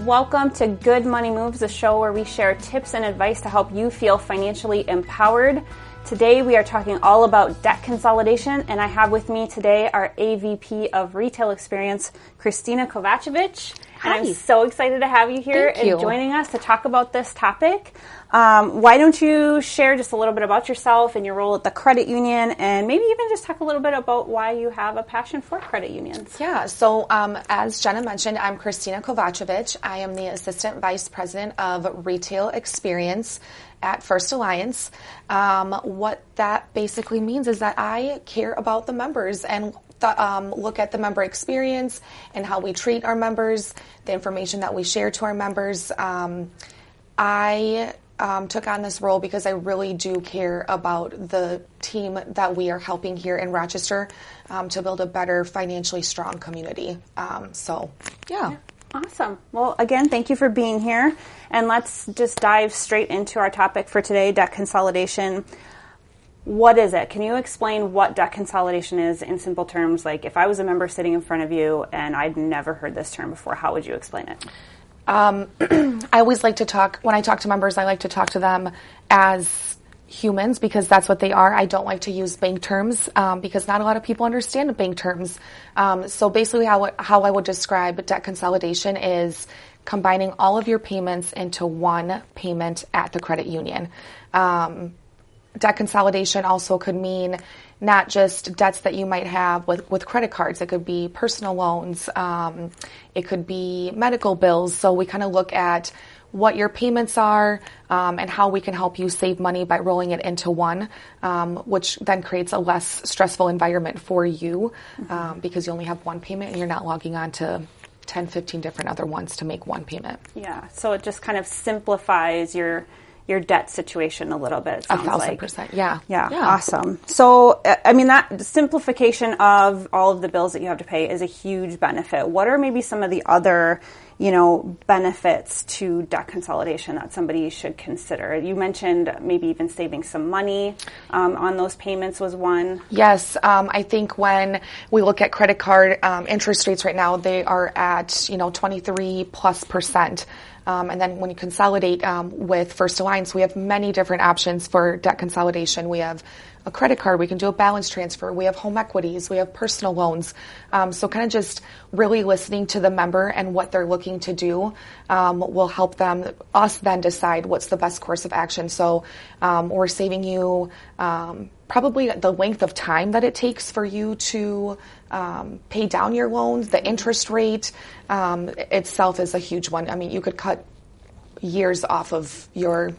Welcome to Good Money Moves, the show where we share tips and advice to help you feel financially empowered. Today we are talking all about debt consolidation, and I have with me today our AVP of Retail Experience, Christina Kovacevic. Hi. And I'm so excited to have you here Thank you. and joining us to talk about this topic. Why don't you share just a little bit about yourself and your role at the credit union, and maybe even just talk a little bit about why you have a passion for credit unions. Yeah, so as Jenna mentioned, I'm Christina Kovacevic. I am the Assistant Vice President of Retail Experience at First Alliance. What that basically means is that I care about the members and look at the member experience and how we treat our members, the information that we share to our members. I took on this role because I really do care about the team that we are helping here in Rochester to build a better financially strong community. Yeah. Awesome. Well, again, thank you for being here. And let's just dive straight into our topic for today, debt consolidation. What is it? Can you explain what debt consolidation is in simple terms? Like if I was a member sitting in front of you and I'd never heard this term before, how would you explain it? I always like to talk, when I talk to members, I like to talk to them as humans because that's what they are. I don't like to use bank terms because not a lot of people understand bank terms. So basically how I would describe debt consolidation is combining all of your payments into one payment at the credit union. Debt consolidation also could mean not just debts that you might have with credit cards. It could be personal loans. It could be medical bills. So we kind of look at what your payments are and how we can help you save money by rolling it into one, which then creates a less stressful environment for you because you only have one payment and you're not logging on to 10, 15 different other ones to make one payment. Yeah, so it just kind of simplifies your debt situation a little bit, it sounds like. 1,000%, yeah. Yeah, awesome. So, I mean, that simplification of all of the bills that you have to pay is a huge benefit. What are maybe some of the other, benefits to debt consolidation that somebody should consider? You mentioned maybe even saving some money on those payments was one. Yes, I think when we look at credit card interest rates right now, they are at 23+%. And then when you consolidate with First Alliance, we have many different options for debt consolidation. We have a credit card, we can do a balance transfer, we have home equities, we have personal loans. So kind of just really listening to the member and what they're looking to do will help us then decide what's the best course of action. So we're saving you probably the length of time that it takes for you to pay down your loans. The interest rate itself is a huge one. I mean, you could cut years off of your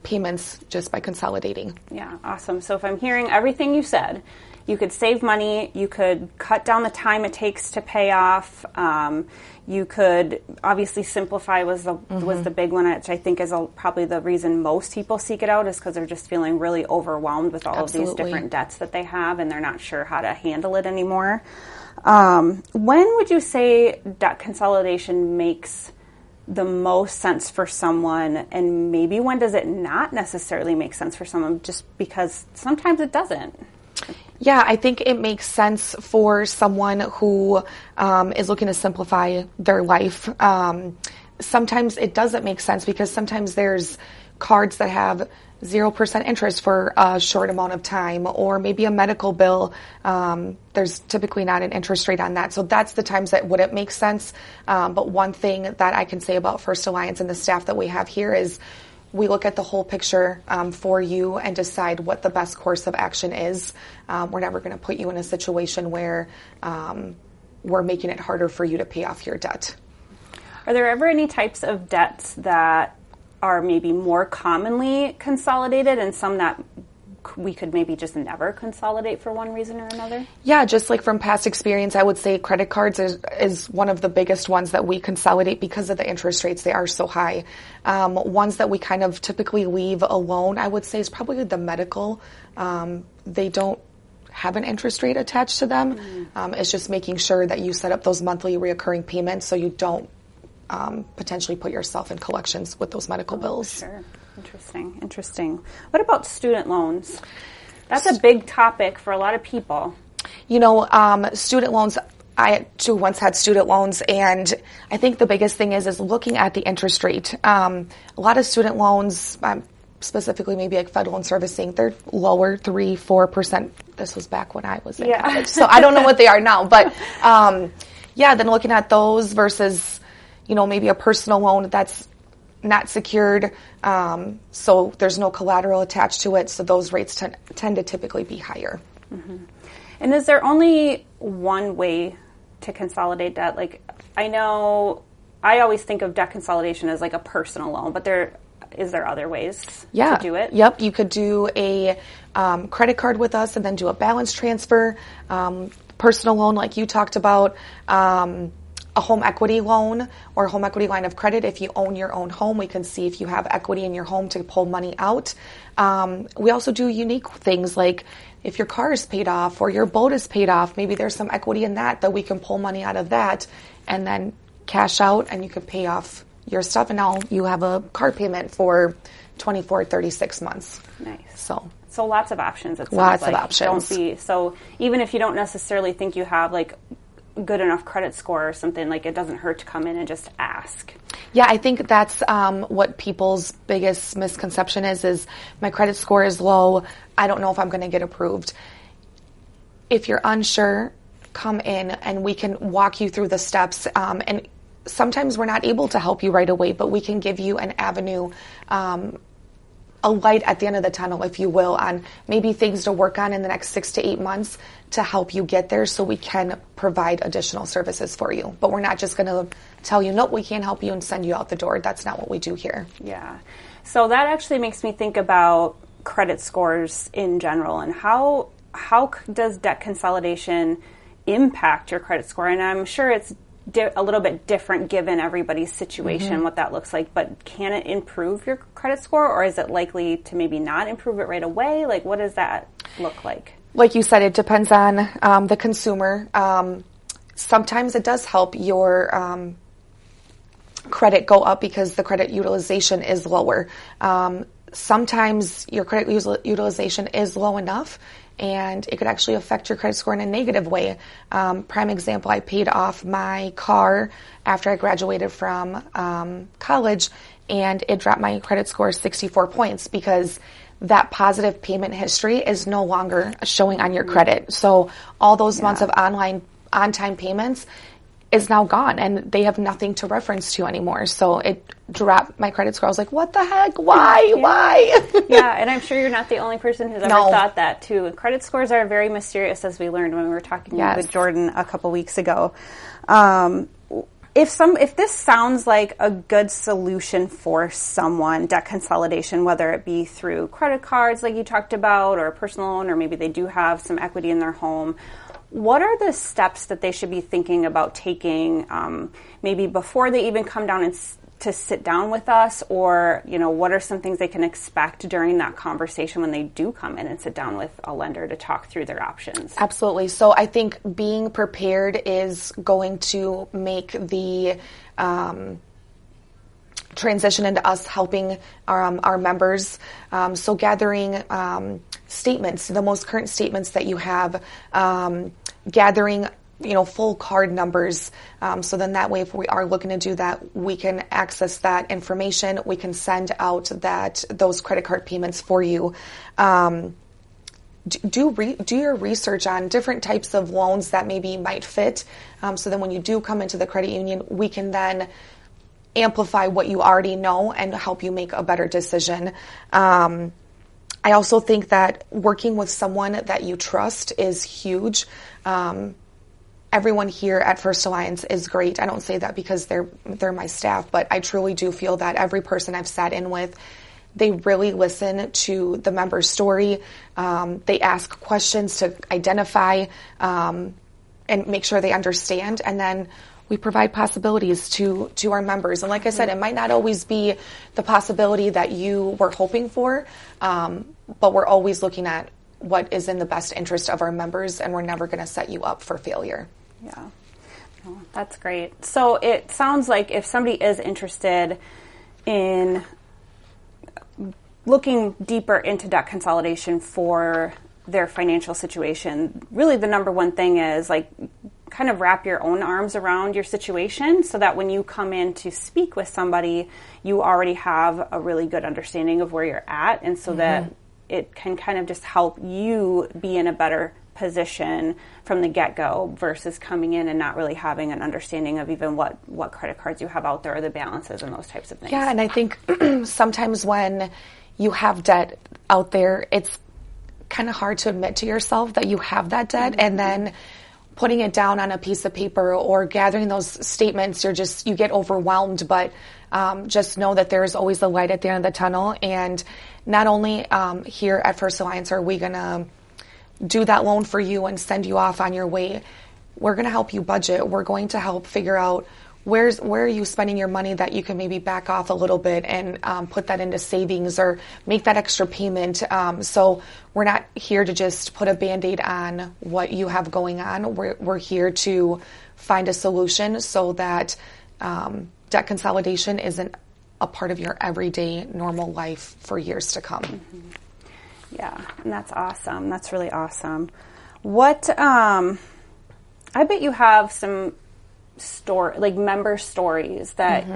payments just by consolidating. Yeah, awesome. So if I'm hearing everything you said, you could save money, you could cut down the time it takes to pay off, you could obviously simplify was the big one, which I think is probably the reason most people seek it out, is because they're just feeling really overwhelmed with all Absolutely. of these different debts that they have and they're not sure how to handle it anymore. When would you say debt consolidation makes the most sense for someone, and maybe when does it not necessarily make sense for someone, just because sometimes it doesn't? Yeah, I think it makes sense for someone who is looking to simplify their life. Sometimes it doesn't make sense because sometimes there's cards that have 0% interest for a short amount of time, or maybe a medical bill. There's typically not an interest rate on that. So that's the times that wouldn't make sense. But one thing that I can say about First Alliance and the staff that we have here is we look at the whole picture for you and decide what the best course of action is. We're never going to put you in a situation where we're making it harder for you to pay off your debt. Are there ever any types of debts that are maybe more commonly consolidated and some that we could maybe just never consolidate for one reason or another? Yeah, just like from past experience, I would say credit cards is one of the biggest ones that we consolidate because of the interest rates. They are so high. Ones that we kind of typically leave alone, I would say, is probably the medical. They don't have an interest rate attached to them. It's just making sure that you set up those monthly reoccurring payments so you don't potentially put yourself in collections with those medical bills. Sure. Interesting. What about student loans? That's a big topic for a lot of people. Student loans, I too once had student loans, and I think the biggest thing is looking at the interest rate. A lot of student loans, specifically maybe like federal and servicing, they're lower, 3-4%. This was back when I was in college, so I don't know what they are now. But then looking at those versus, maybe a personal loan that's not secured, so there's no collateral attached to it, so those rates tend to typically be higher. Mm-hmm. And is there only one way to consolidate debt? Like, I know I always think of debt consolidation as like a personal loan, but is there other ways to do it? Yep. You could do a credit card with us and then do a balance transfer, personal loan like you talked about, a home equity loan or a home equity line of credit. If you own your own home, we can see if you have equity in your home to pull money out. We also do unique things like if your car is paid off or your boat is paid off, maybe there's some equity in that we can pull money out of that and then cash out, and you can pay off your stuff, and now you have a car payment for 24, 36 months. Nice. So lots of options. It sounds lots like. of options. So even if you don't necessarily think you have like good enough credit score or something, like it doesn't hurt to come in and just ask. Yeah, I think that's what people's biggest misconception is my credit score is low. I don't know if I'm going to get approved. If you're unsure, come in and we can walk you through the steps. And sometimes we're not able to help you right away, but we can give you an avenue, a light at the end of the tunnel, if you will, on maybe things to work on in the next 6 to 8 months to help you get there so we can provide additional services for you. But we're not just going to tell you, nope, we can't help you and send you out the door. That's not what we do here. Yeah. So that actually makes me think about credit scores in general and how does debt consolidation impact your credit score? And I'm sure it's a little bit different given everybody's situation, what that looks like, but can it improve your credit score, or is it likely to maybe not improve it right away? Like, what does that look like? Like you said, it depends on the consumer. Sometimes it does help your credit go up because the credit utilization is lower. Sometimes your credit utilization is low enough and it could actually affect your credit score in a negative way. Prime example, I paid off my car after I graduated from college, and it dropped my credit score 64 points because that positive payment history is no longer showing on your credit. So all those months of on-time payments is now gone, and they have nothing to reference to anymore. So it dropped my credit score. I was like, what the heck? Why? Why? Yeah, and I'm sure you're not the only person who's ever thought that, too. Credit scores are very mysterious, as we learned when we were talking with Jordan a couple weeks ago. If this sounds like a good solution for someone, debt consolidation, whether it be through credit cards like you talked about, or a personal loan, or maybe they do have some equity in their home, what are the steps that they should be thinking about taking, maybe before they even come down and to sit down with us, or what are some things they can expect during that conversation when they do come in and sit down with a lender to talk through their options? Absolutely. So I think being prepared is going to make the transition into us helping our members. So gathering statements, the most current statements that you have, gathering full card numbers. So then that way, if we are looking to do that, we can access that information. We can send out those credit card payments for you. Do your research on different types of loans that maybe might fit. So then when you do come into the credit union, we can then amplify what you already know and help you make a better decision. I also think that working with someone that you trust is huge. Everyone here at First Alliance is great. I don't say that because they're my staff, but I truly do feel that every person I've sat in with, they really listen to the member's story. They ask questions to identify and make sure they understand, and then we provide possibilities to our members. And like I said, it might not always be the possibility that you were hoping for, but we're always looking at what is in the best interest of our members, and we're never going to set you up for failure. Yeah. Oh, that's great. So it sounds like if somebody is interested in looking deeper into debt consolidation for their financial situation, really the number one thing is like kind of wrap your own arms around your situation so that when you come in to speak with somebody, you already have a really good understanding of where you're at, and so that it can kind of just help you be in a better position from the get-go versus coming in and not really having an understanding of even what credit cards you have out there or the balances and those types of things. Yeah, and I think sometimes when you have debt out there, it's kind of hard to admit to yourself that you have that debt, and then putting it down on a piece of paper or gathering those statements, you get overwhelmed, but just know that there's always a light at the end of the tunnel. And not only here at First Alliance are we going to do that loan for you and send you off on your way, we're going to help you budget. We're going to help figure out where are you spending your money that you can maybe back off a little bit and put that into savings or make that extra payment. So we're not here to just put a Band-Aid on what you have going on. We're here to find a solution so that debt consolidation isn't a part of your everyday normal life for years to come. Mm-hmm. Yeah, and that's awesome. That's really awesome. What, I bet you have some member stories that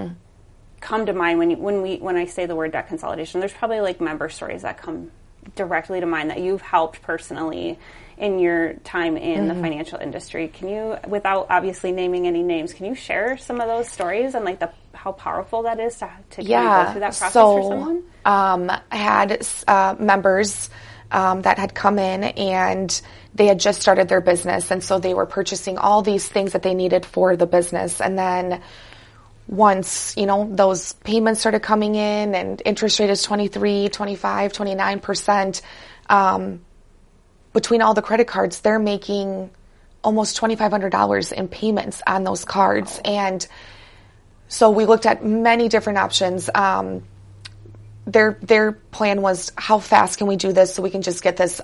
come to mind when I say the word debt consolidation. There's probably like member stories that come directly to mind that you've helped personally in your time in the financial industry. Can you, without obviously naming any names, can you share some of those stories and like how powerful that is to kind of go through that process for someone? I had members that had come in and they had just started their business, and so they were purchasing all these things that they needed for the business. And then once, those payments started coming in and interest rate is 23, 25, 29%, between all the credit cards, they're making almost $2,500 in payments on those cards. And so we looked at many different options. Their plan was, how fast can we do this so we can just get this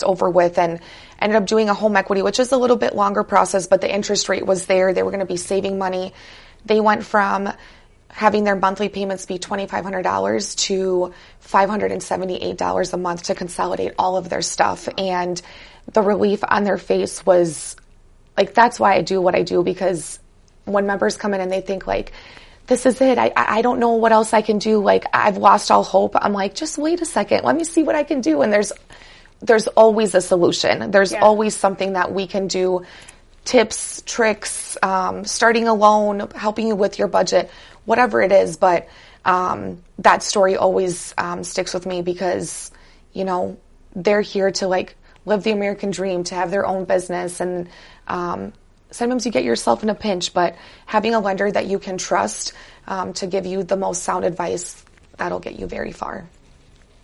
over with, and ended up doing a home equity, which is a little bit longer process, but the interest rate was there. They were going to be saving money. They went from having their monthly payments be $2,500 to $578 a month to consolidate all of their stuff. And the relief on their face was like, that's why I do what I do, because when members come in and they think like, this is it, I don't know what else I can do, like I've lost all hope, I'm like, just wait a second, let me see what I can do. And there's always a solution. There's always something that we can do. Tips, tricks, starting a loan, helping you with your budget, whatever it is. But that story always sticks with me because, they're here to like live the American dream, to have their own business. And sometimes you get yourself in a pinch, but having a lender that you can trust to give you the most sound advice, that'll get you very far.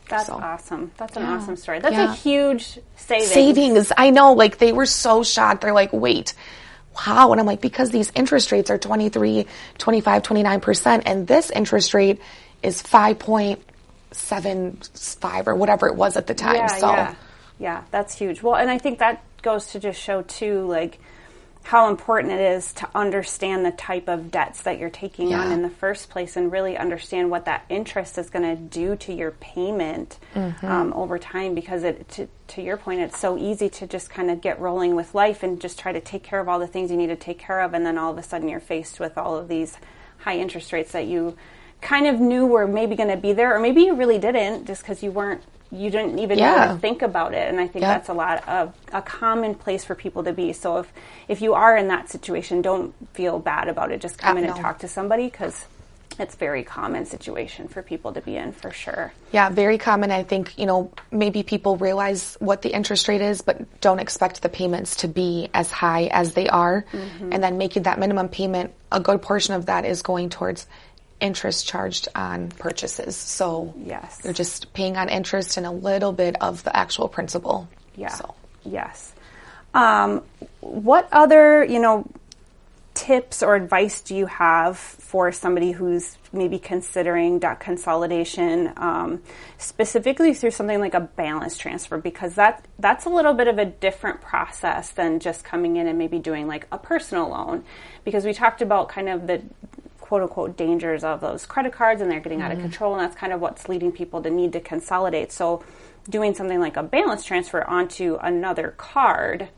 That's awesome. That's an awesome story. That's a huge savings. I know, like they were so shocked. They're like, wait, wow. And I'm like, because these interest rates are 23, 25, 29%, and this interest rate is 5.75 or whatever it was at the time. Yeah, that's huge. Well, and I think that goes to just show too, like, how important it is to understand the type of debts that you're taking on in the first place and really understand what that interest is going to do to your payment over time, because to your point, it's so easy to just kind of get rolling with life and just try to take care of all the things you need to take care of, and then all of a sudden you're faced with all of these high interest rates that you kind of knew were maybe going to be there, or maybe you really didn't, just because you didn't even know to think about it. And I think that's a common place for people to be. So if you are in that situation, don't feel bad about it. Just come in and talk to somebody, because it's a very common situation for people to be in, for sure. Yeah, very common. I think, maybe people realize what the interest rate is, but don't expect the payments to be as high as they are. And then making that minimum payment, a good portion of that is going towards interest charged on purchases. So you're just paying on interest and a little bit of the actual principal. Yes. What other, tips or advice do you have for somebody who's maybe considering debt consolidation, specifically through something like a balance transfer? Because that's a little bit of a different process than just coming in and maybe doing like a personal loan, because we talked about kind of the quote-unquote dangers of those credit cards, and they're getting out of control, and that's kind of what's leading people to need to consolidate. So doing something like a balance transfer onto another card,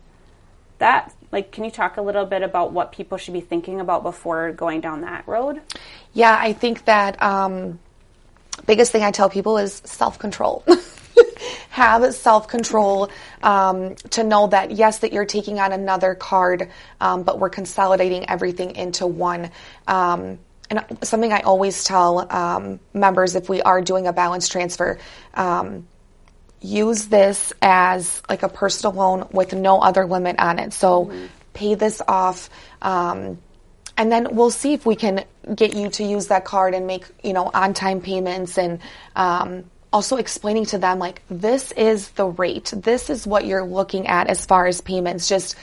that Like, can you talk a little bit about what people should be thinking about before going down that road? Yeah, I think that biggest thing I tell people is self-control. Have self-control to know that, yes, that you're taking on another card, but we're consolidating everything into one. And something I always tell members if we are doing a balance transfer, use this as like a personal loan with no other limit on it. So pay this off, and then we'll see if we can get you to use that card and make, on-time payments, and also explaining to them, like, this is the rate. This is what you're looking at as far as payments. Just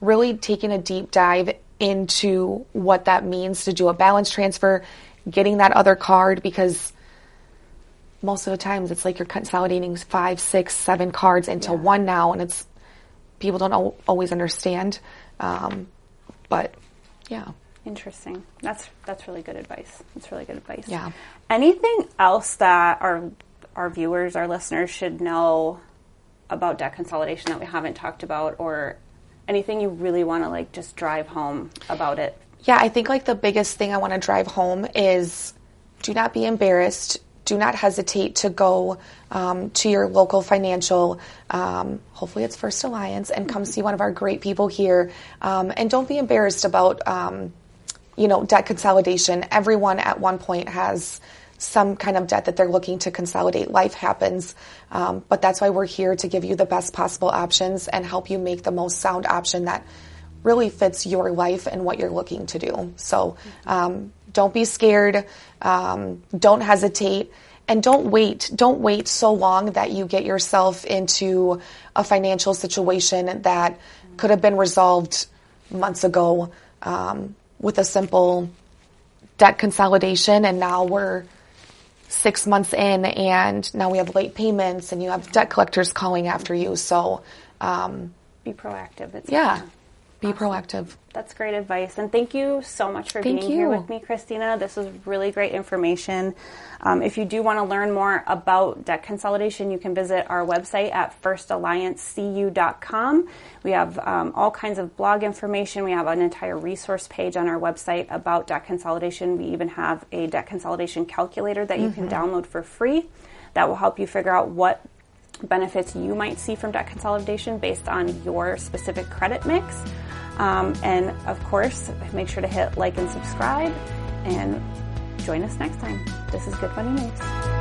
really taking a deep dive into what that means to do a balance transfer, getting that other card, because most of the times it's like you're consolidating 5, 6, 7 cards into one now, and it's people don't always understand. But yeah. Interesting. That's really good advice. That's really good advice. Yeah. Anything else that our viewers, our listeners should know about debt consolidation that we haven't talked about, or anything you really want to like just drive home about it? Yeah, I think like the biggest thing I want to drive home is do not be embarrassed. Do not hesitate to go to your local financial, hopefully it's First Alliance, and come see one of our great people here. And don't be embarrassed about, debt consolidation. Everyone at one point has some kind of debt that they're looking to consolidate. Life happens, but that's why we're here to give you the best possible options and help you make the most sound option that really fits your life and what you're looking to do. So don't be scared. Don't hesitate. And don't wait. Don't wait so long that you get yourself into a financial situation that could have been resolved months ago with a simple debt consolidation. And now we're 6 months in, and now we have late payments, and you have debt collectors calling after you. So be proactive. Be proactive. That's great advice. And thank you so much for being here with me, Christina. This was really great information. If you do want to learn more about debt consolidation, you can visit our website at firstalliancecu.com. We have all kinds of blog information. We have an entire resource page on our website about debt consolidation. We even have a debt consolidation calculator that you can download for free that will help you figure out what benefits you might see from debt consolidation based on your specific credit mix. And of course, make sure to hit like and subscribe, and join us next time. This is Good Money Moves.